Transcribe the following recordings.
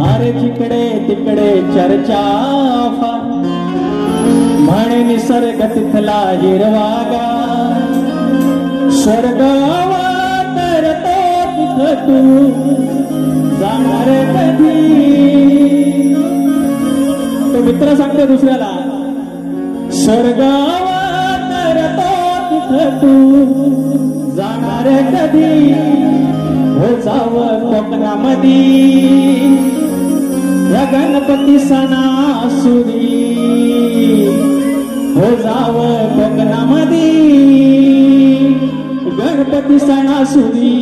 अरे जिकडे तिकडे चर्चा फार म्हणे निसर्ग तिथला हिरवागा स्वर्गावा तरतो तिथ तू जाणार कधी तो मित्र सांगतो दुसऱ्याला स्वर्गावा तरतो तिथ तू जाणार कधी हो जावं कोकणामधी या गणपती सणासुदी हो जावं कोकणामधी गणपती सणासुदी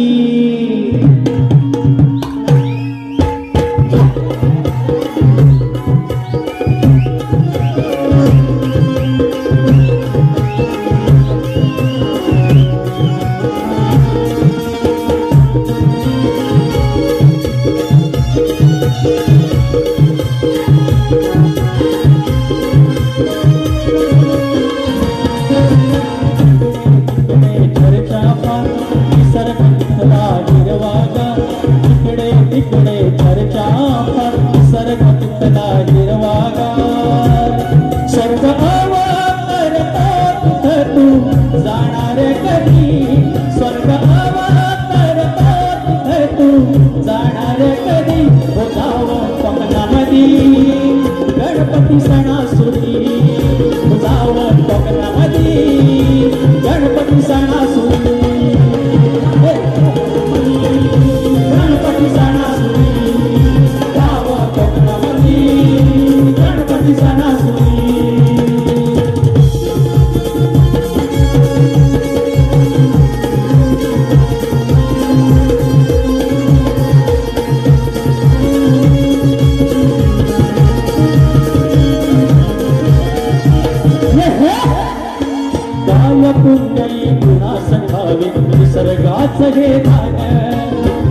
गणपती सणासुदी जावं कोकणामधी गणपती सणासुदी गणपती सणासुदी जावं कोकणामधी गणपती सणासुदी पुण्यई गुणा संघावे निसर्गाच हे धान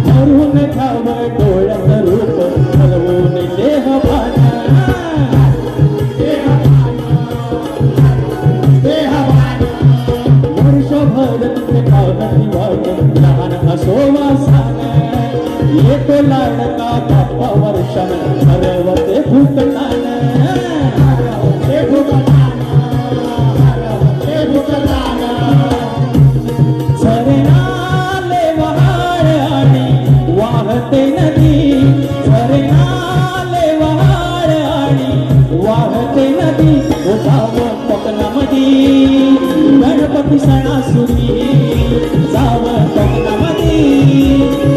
धरून घ्यावं डोळ्यात रूप हलवून देहभान वर्षभर तिथे खावती वाट लहान असो वासान येतो लाडका बाप्पा वर्षान हरवते भूतलान वाहते नदी झरनाले वहाड आणि वाहते नदी जावं कोकणामधी गणपती सणासुदी जावं कोकणामधी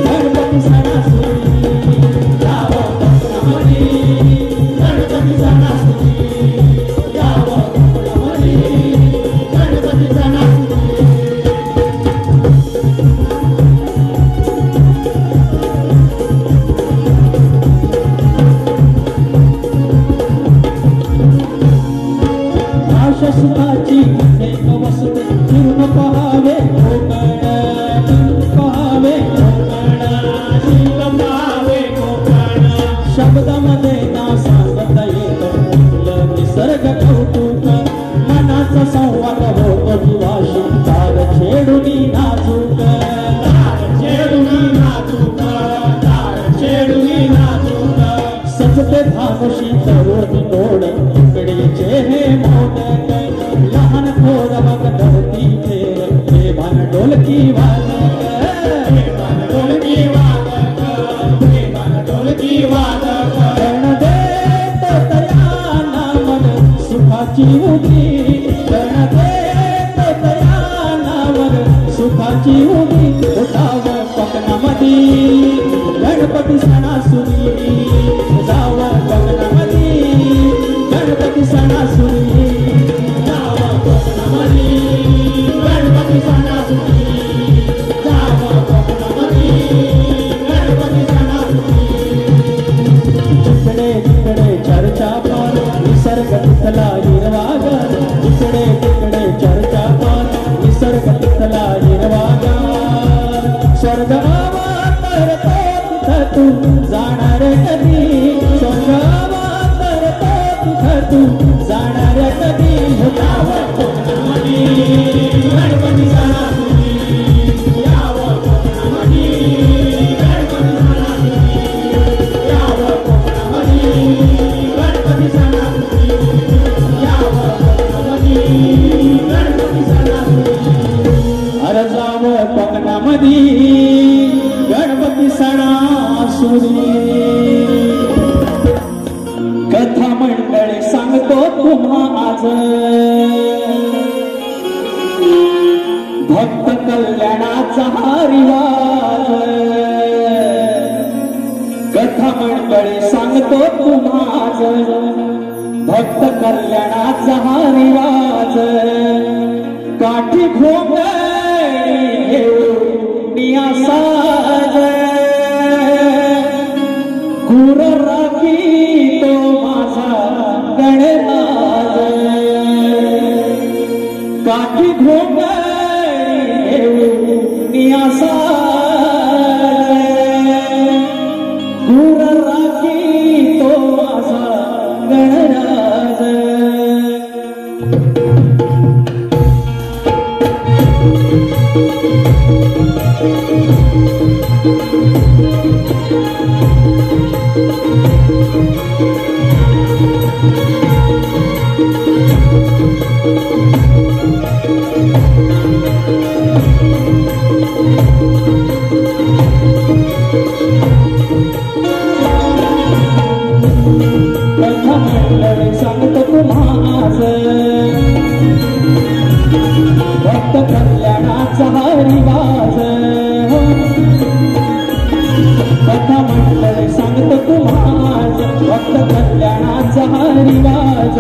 गणपती सणासुदी जावं कोकणामधी गणपती सणासुदी जावं कोकणामधी गणपती सणासुदी सुखाची एक वसते फिरून पहावे कोकण पहावे कोकण पहावे कोकण शब्दामध्ये ना सांगता येत निसर्ग कौतुक मनाचा संवाद होतो जीवाशी तार छेडुनी नाजूक सजते धानुशी तरुणी तोड इकडेचे हे मोदक लहान थोर बघ धरती फेर हे भान ढोलकी वादक हे भान ढोलकी वादक हे भान ढोलकी वादक गण देत तयाना मन सुखाची उभी गण देत तयाना मन सुखाची उभी उठावं कोकणामधी गणपती सणासुदी जावं कोकणामधी गणपती सणासुदी जावं कोकणामधी गणपती सणासुदी जावं कोकणामधी गणपती सणासुदी जिकडे तिकडे चर्चा पार निसर्ग तिथला हिरवागा जिकडे तिकडे चर्चा पार निसर्ग तिथला हिरवागा स्वर्गावा तरतो तिथ तू जाणार कधी स्वर्गावा तरतो तिथ तू जाणार कधी जावं कोकणामधी गणपती सणासुदी यावं कोकणामधी गणपती सणासुदी यावं मंडळी सांगतो तुम्हास भक्त कल्याणाचा हा रिवाज काठी घोंगडी साज गुर राखी तो माझा गणराज काठी घोंगडी साज गुर राखी तो माझा गणराज सांगतो तुम्हास भक्त कल्याणाचा हा रिवाज कथा मंडळी सांगतो तुम्हास भक्त कल्याणाचा हा रिवाज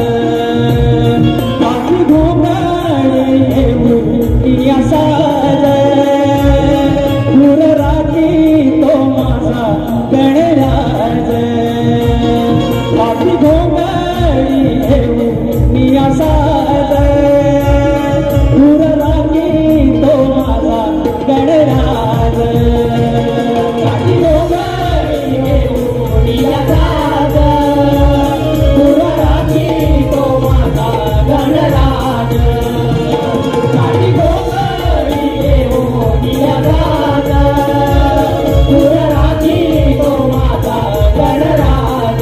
काठी घोंगडी साज गुर राखी तो माझा गणराज काठी घोंगडी साज गुर राखी तो माझा गणराज काठी घोंगडी साज गुर राखी तो माझा गणराज काठी घोंगडी साज गुर राखी तो माझा गणराज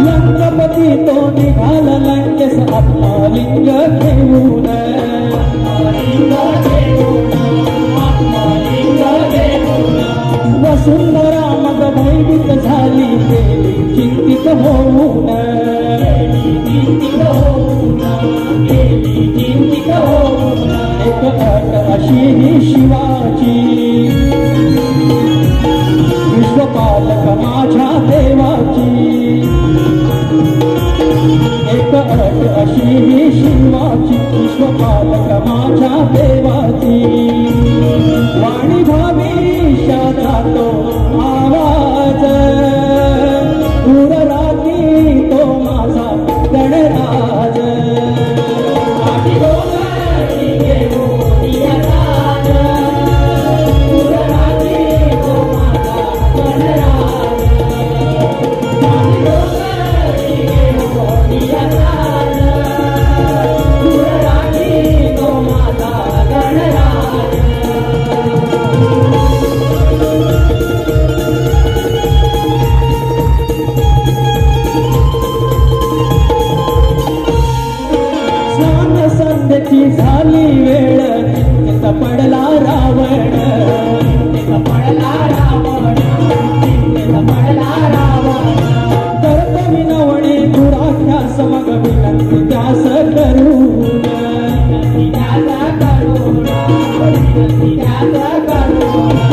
लंकापती तो निघाला लंकेस आत्मलिंग घेऊन वसुंधरा मग भयभीत झाली गेली चिंतित होऊन एक अट अशी ही शिवाची विश्वपालक माझ्या देवाची एक अट अशी ही शिवाची विश्वपालक माझ्या देवाची वाणी भविष्याचा तो आवाज गुर राखी तो माझा गणराज काठी घोंगडी साज गुर राखी तो माझा गणराज काठी घोंगडी साज गुर राखी तो माझा गणराज स्नान संध्येची झाली वेळ चिंतेत पडला रावण करत विनवणे दुराख्या समग विनंती त्यास करून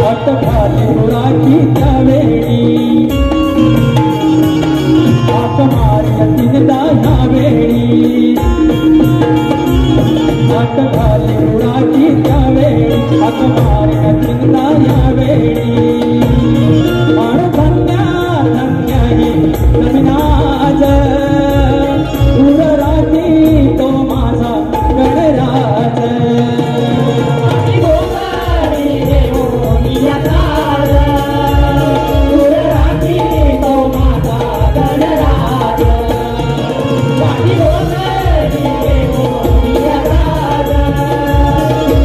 अट खाली दुराखी त्यावेळी हाक मारिल तीनदा यावेळी अट खाली दुराखी त्यावेळी हाक मारिल तीनदा यावेळी धन्य धन्य ही नमिनाज गुर राखी तो माझा गणराज काठी घोंगडी साज गुर राखी तो माझा गणराज काठी घोंगडी साज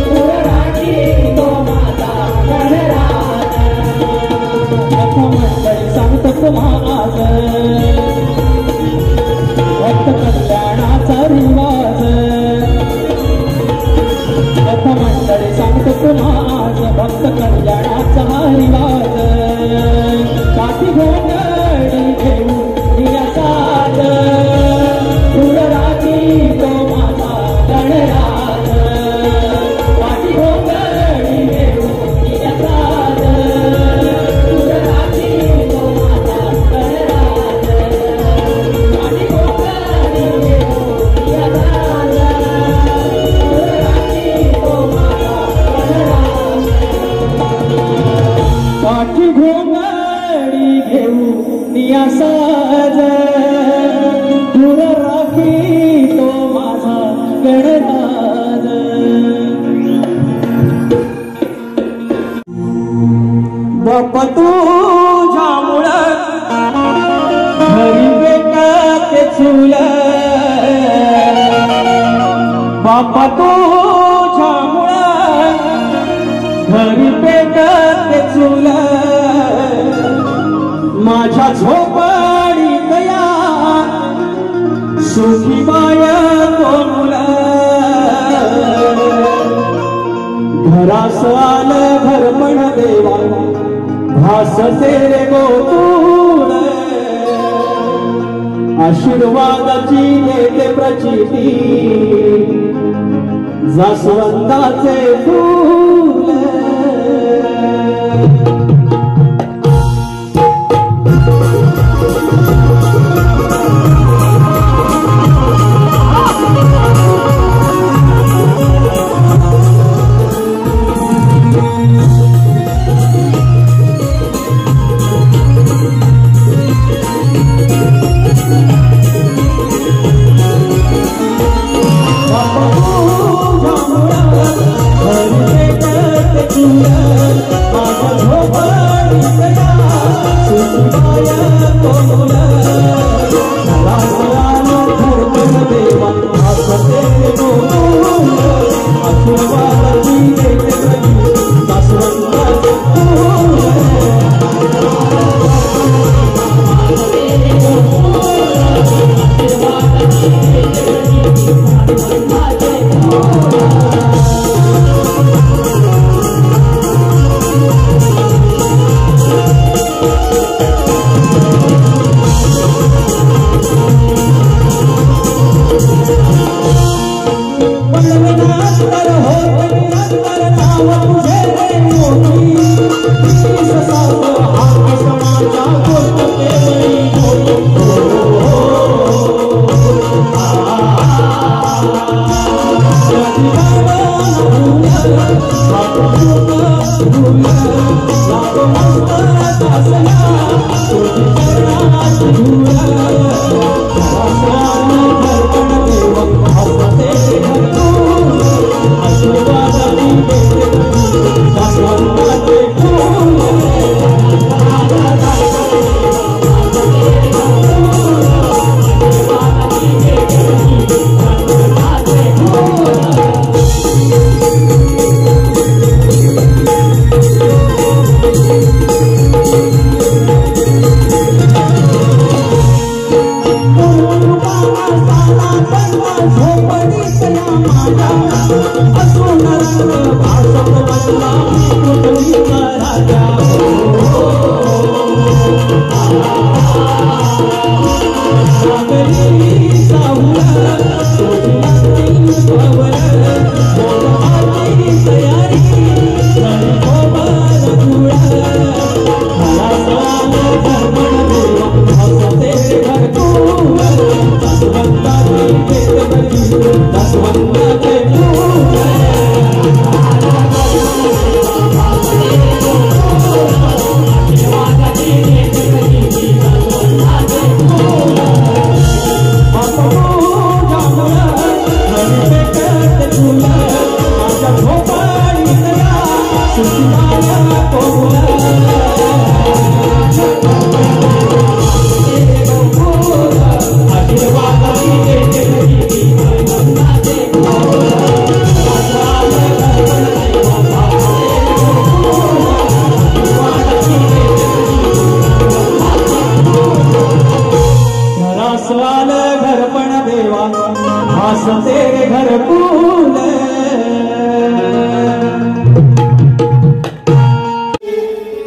गुर राखी तो माझा गणराज तुझ्यामुळं घरी भेटते चूल बापा तुझ्यामुळं घरी भेटते चूल माझ्या झोपडीत या सुखी बाय कोण घरास आलं घरपण देवा भासते रे गोकुळ आशीर्वादाची देते प्रचिती जास्वंदाचे फूल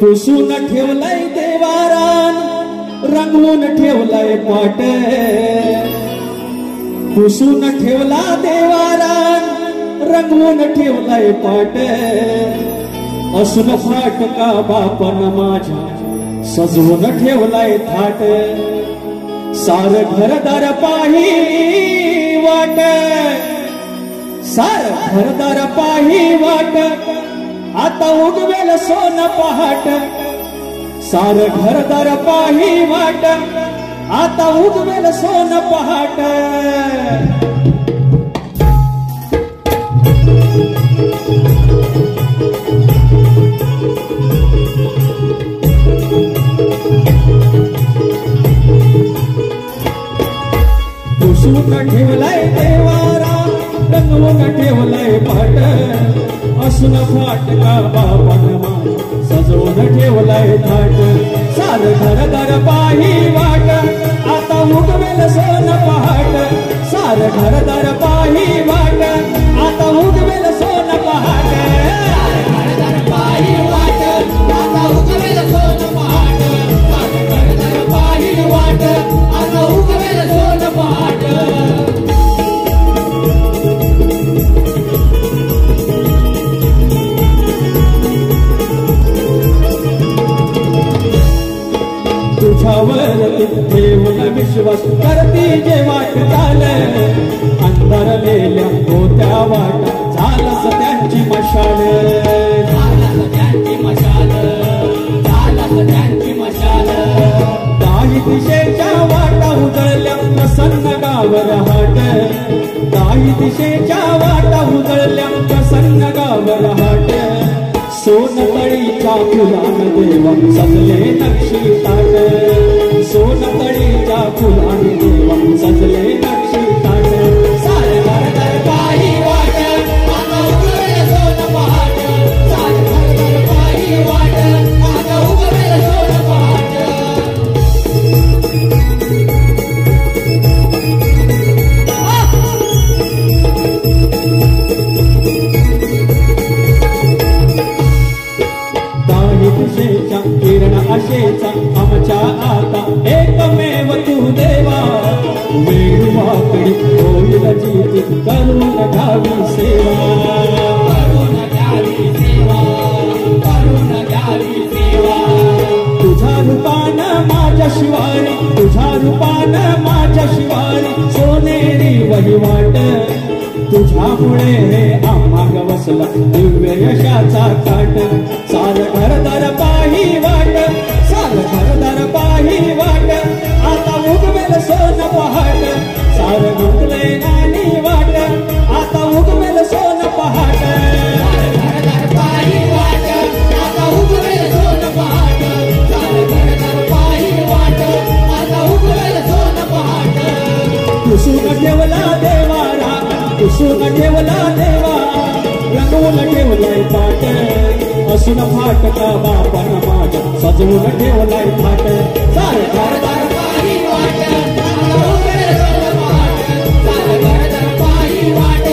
पुसून ठेवलंय देवारान रंगवून ठेवलंय पाट पुसून ठेवला देवारान रंगवून ठेवलंय पाट असून फाटका बापन माझ्या सजवून ठेवलंय थाट सार घरदार पाही वाट सार घरदार पाही वाट आता उगवेल सोन पहाट सार घरदार पाही वाट आता उगवेल सोन पहाट ठेवलाय देवारा रंगवून ठेवलाय पाट असून फाटका बापन सजवून ठेवलाय थाट सार घर घर पाही वाट आता उगवेल सोन पहाट सार घर घर पाही वाट आता उगवेल सोन पहाट घर घर पाही वाट आता उगवेल सोन पहाट सार घर घर पाही वाट आता उगवेल सोन पहाट तुझ्यावर ठेवून विश्वास करती जे वाट चाल अंधारलेल्या होत्या वाट झालंच त्यांची मशाल झालंच त्यांची मशाल झालंच त्यांची मशाल काही दिशेच्या वाटा उजळल्या प्रसन्न गावर हाट काही दिशेच्या वाटा उजळल्या प्रसन्न गावर हाट सोनतळीच्या फुलान देवा सजले नक्षी ताट सोनतळीच्या फुलान देवा सजले नक्षी ताट सारे घर घर पाही वाट आता उगवेल सोन पहाट सारे घर घर पाही वाट आता उगवेल सोन पहाट दिशेच्या किरण आशेचा आमच्या आता एकमेव तू देवा वेळ वाकडी होईल जीती करून घ्यावी सेवा करून घ्यावी सेवा करून घ्यावी सेवा तुझ्या रूपान माझ्या शिवारी तुझ्या रूपान माझ्या शिवारी सोनेरी वहिवाट तुझ्यामुळे हे आम्हा गवसला दिव्य यशाचा काट सार घरदार पाही वाट सार घरदार पाही वाट आता उगवेल सोन पहाट सार गुंतले नानी वाट आता उगवेल सोन पहाट घरदार पाही वाट आता उगवेल सोन पहाट सार घरदार पाही वाट आता उगवेल सोन पहाट कुसुम ठेवला देवारा कुसुम ठेवला देवा रंगवून ठेवलाय पाट असून फाटका बापन माझ्या सजवून ठेवलाय थाट सारे घरदार पाही वाट आता उगवेल सोन पहाट सारे घरदार पाही वाट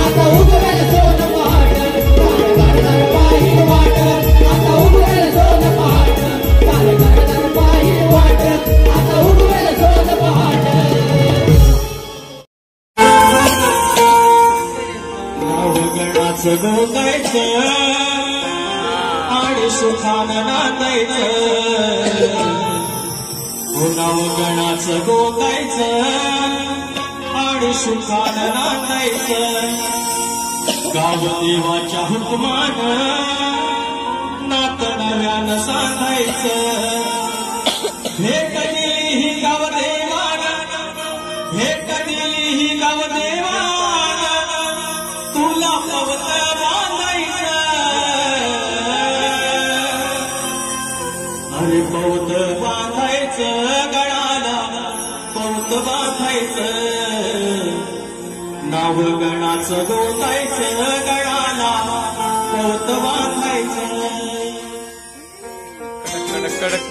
आता उगवेल सोन पहाट सारे घरदार पाही वाट आता उगवेल सोन पहाट सारे घरदार पाही वाट आता उगवेल सोन पहाट नावगणाचं गोगायचं आणि सुखानं नांदायचं नावगणाचं गोगायचं आणि सुखानं नांदायचं गावदेवाच्या हुकमानं नातं नव्यानं सांगायचं भेट दिली ही गावदेवानं भेट दिली ही गावदेवानं तुला पवत बांधायचं अरे पवत बांधायचं गळाला पवत बांधायचं नाव गणाचं गोतायचं गळाला पवत बांधायचं कडक कडक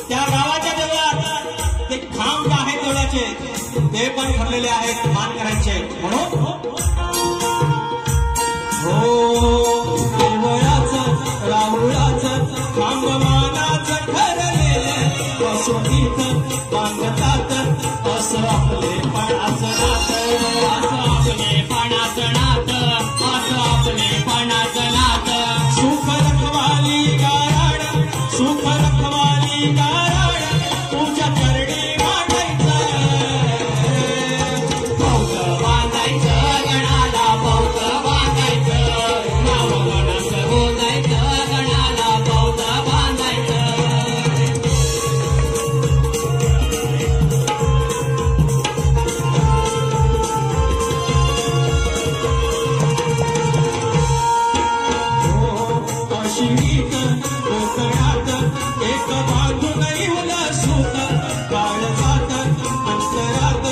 त्या गावाच्या देवळात ते खांब आहे देवळाचे ते पण ठरलेले आहेत मान करायचे म्हणून हो देवळाचं राहुळाचं खांब मानाचं ठरलेलं कसोटीत बांधतात असं आपले पणाचं नातं असं आपले पणाचं नातं असं आपले पणाचं नातं सुख रखवाली गाराड सुख रखवाली गाराड तुझ्या करडी वाटायचं पौत बांधायचं गणाला पौत बांधायचं नाव गणाचं बोलायचं गणाला पौत बांधायचं शिरीत कोकणात एक बांधून येऊन सुत काळजात अंतरात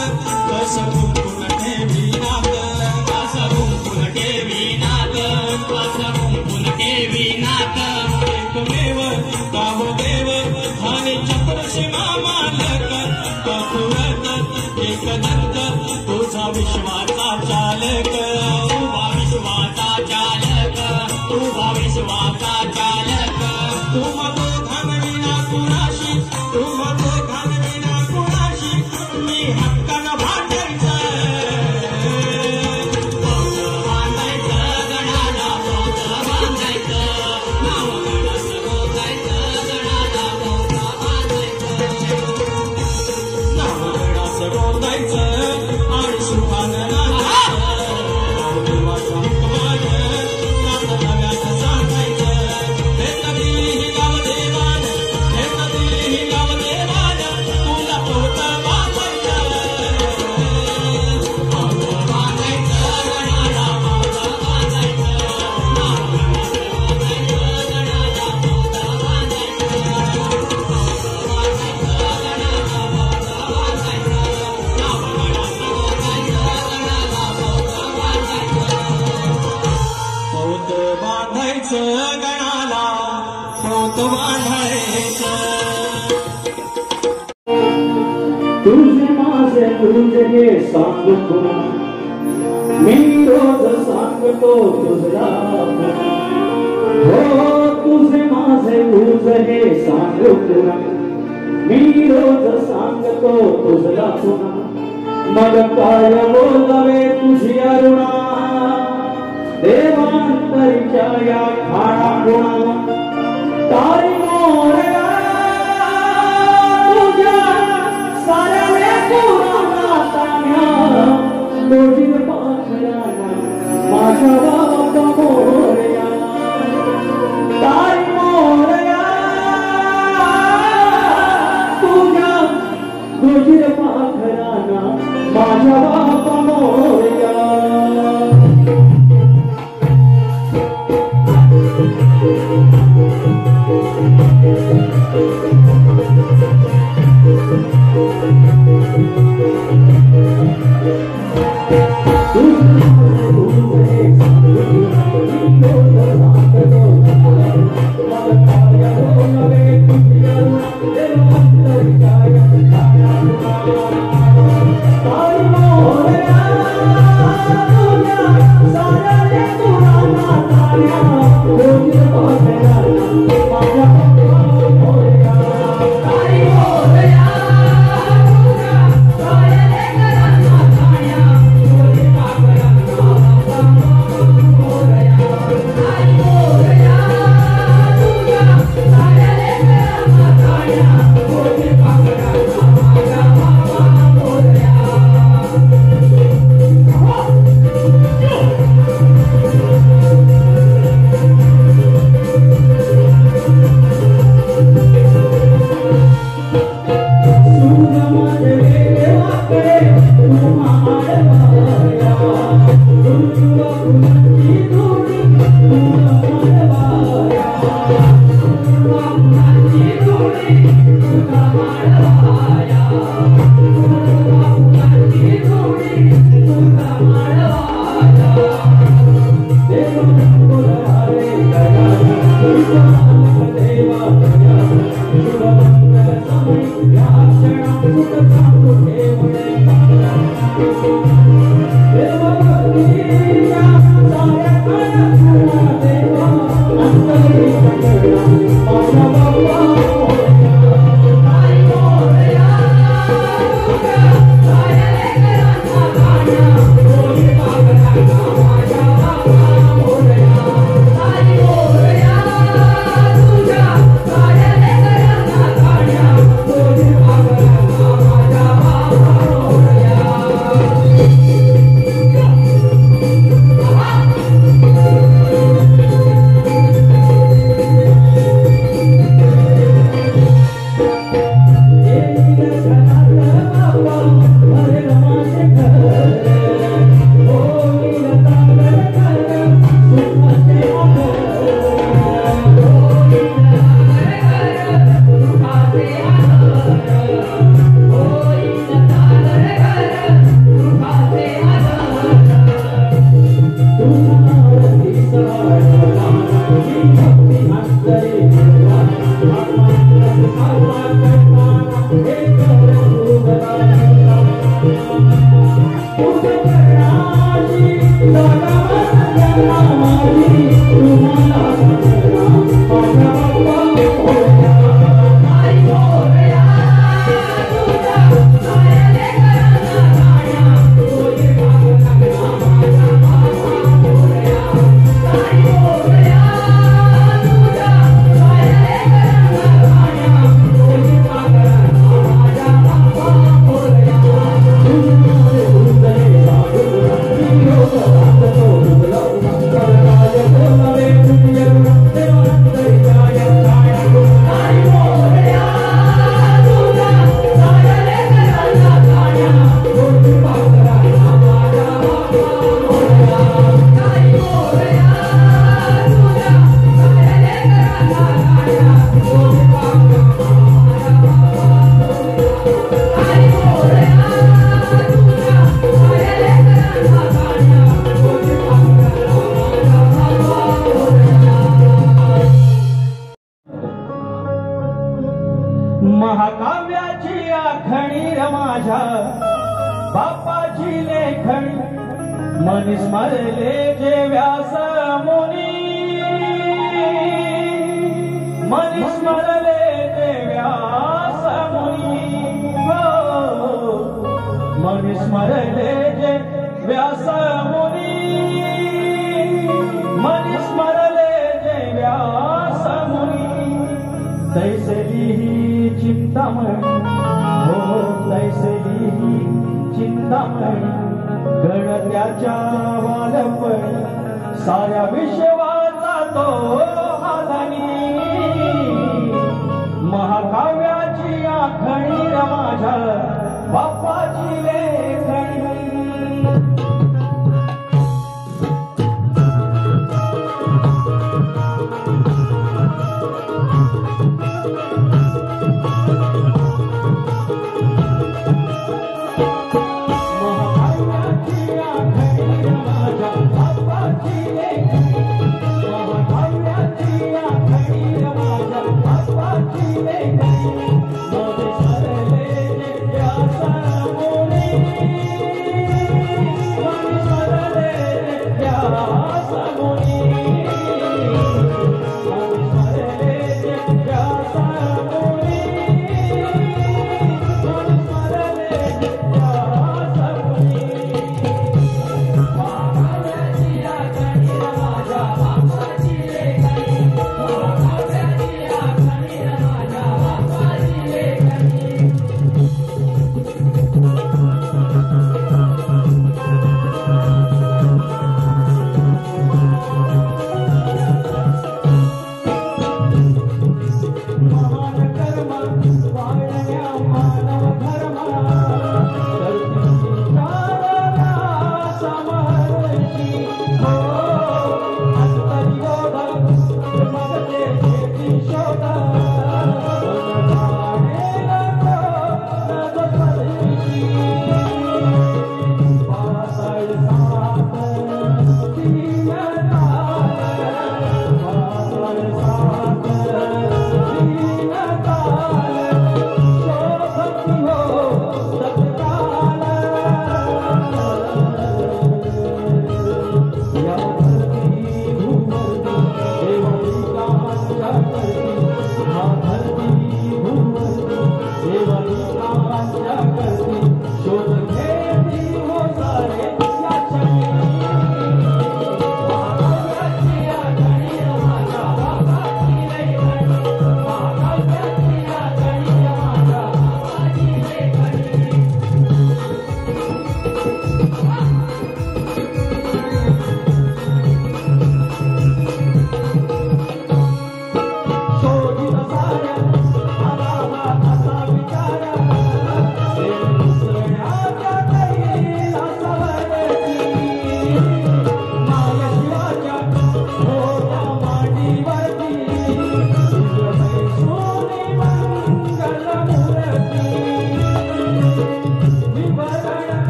कसं कुंकुम ठेवीनात कसं कुंकुम ठेवीनात कसं कुंकुम ठेवीनात एकमेव गावदेव झाले चतुर्शिमा मालक अखुरत एक दंत तुझा विश्वाचा चालक उभा विश्वाचा चालक तुझा विश्वाचा चालक तुम तो घालविना कुणाशी तुम तो घालविना कुणाशी मी हक्कानं भांडायचं पौत बांधायचं गणाला पौत बांधायचं नाव गणाचं बोलायचं गणाला पौत बांधायचं नाव गणाचं बोलायचं आणि सुखानं नाचायचं देवाचा हुकमान नातं नव्याचं सांगायचं हे कधीही गावदेवान हे कधीही गावदेवान तुला पौत बांधायचं पौत बांधायचं गणाला पौत बांधायचं नाव गणाचं बोलायचं गणाला पौत बांधायचं पौत बांधायचं गणाला पौत बांधायचं नाव गणाचं बोलायचं गणाला पौत बांधायचं पौत बांधायचं गणाला पौत बांधायचं तुझे माझे तुझे सांगतो मी रोज सांगतो तुझला हो तुझे माझे तुझे सांगतो मी रोज सांगतो तुझला मग काय बोलावे तुझी अरुणा देवांतरीच्या या खाणा गुणा तारी मोरया तुझ्या साऱ्या लेकरांना ताण्या तुझी पाखरांना माझ्या बापा मोरया तारी मोरया तुझ्या तुझी पाखरांना माझ्या बापा मोरया Thank you. महाकाव्याची आखणी र माझ्या बापाची लेखणी मन स्मरले जे व्यास मुनी मन स्मरले जे व्यास मुनी मन स्मरले जे व्यास मुनी मन स्मरले जे व्यास मुनी तैसे लिही चिंतामणी हो तैसे लिही चिंतामणी गणत्याच्या वालपणी साऱ्या विश्वाचा तो हादनी महाकाव्याची आखणी र माझ्या बापाची लेखणी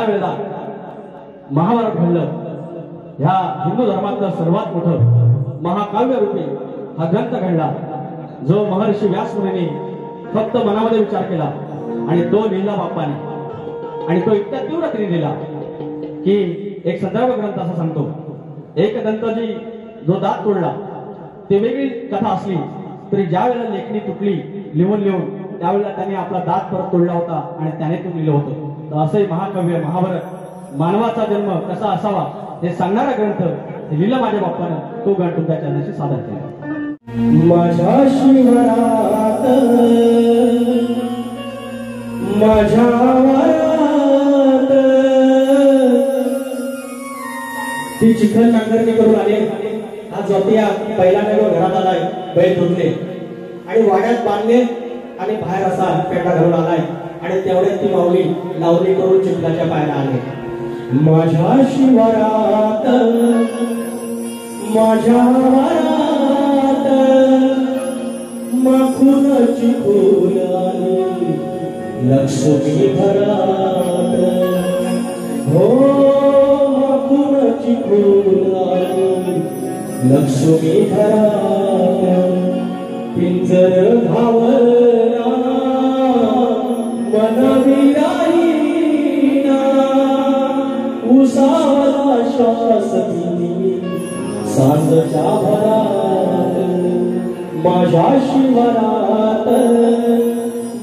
वेळेला महाभारत घडलं, ह्या हिंदू धर्मातलं सर्वात मोठं महाकाव्य रूपी हा ग्रंथ घडला, जो महर्षी व्यास मुनीने फक्त मनामध्ये विचार केला आणि तो लिहिला बाप्पाने. आणि तो इतक्या तीव्रतेने लिहिला की एक संदर्भ ग्रंथ असा सांगतो, एक दंतजी जो दात तोडला ते वेगळी कथा असली तरी ज्या वेळेला लेखणी तुटली लिहून त्यावेळेला त्याने आपला दात परत तोडला होता आणि त्याने तो लिहिलं होतं. तर असंही महाकाव्य महाभारत मानवाचा जन्म कसा असावा हे सांगणारा ग्रंथ लिहिला माझ्या बाप्पानं. तो ग्रंथ तुमच्या चरणाशी सादर केला. माझ्या शिवरात माझ्या वरात ती चिखल नांगरणी करून आले. हा जोतिया पहिल्यांदा घरात आलाय, बैल धुतले आणि वाड्यात बांधले आणि बाहेर असा पेटा घालून आलाय आणि तेवढ्यात ती माऊली लावणी करून चिखलाच्या पायाला आले. माझ्या शिवरात माझ्या वरात माखुनाची फुल आली लक्ष्मी घरात. हो माखुनाची फुल आली लक्ष्मी घरात. पिंजर घावला मन विराईना उसावला श्वास सांजच्या भरात. माझ्या शिवरात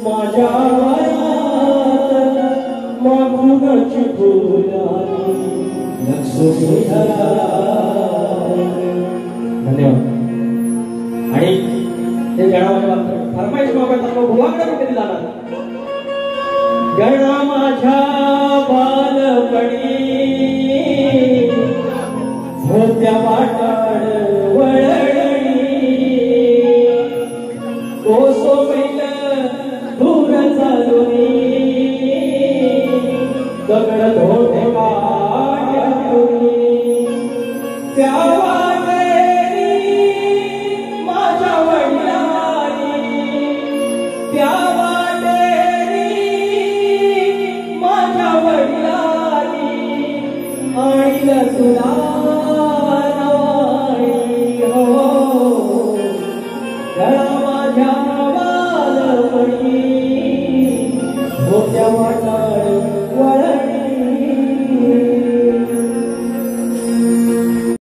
माझ्या वरात माखुनाची फुल आली लक्ष्मी घरात. धन्यवाद. आणि ते गणा फरमाईश मागतात भुवाकडे कुठे दिला गणा माझ्या बालपणी होत्या वाटाड वळणी कोसो बैल दूर चालूनी दगड धोटे काढूनी त्या माझ्या वडिलांनी त्या माझ्या वडिलांनी आणलं तुला माझ्या बालपणी होत्या वाटाड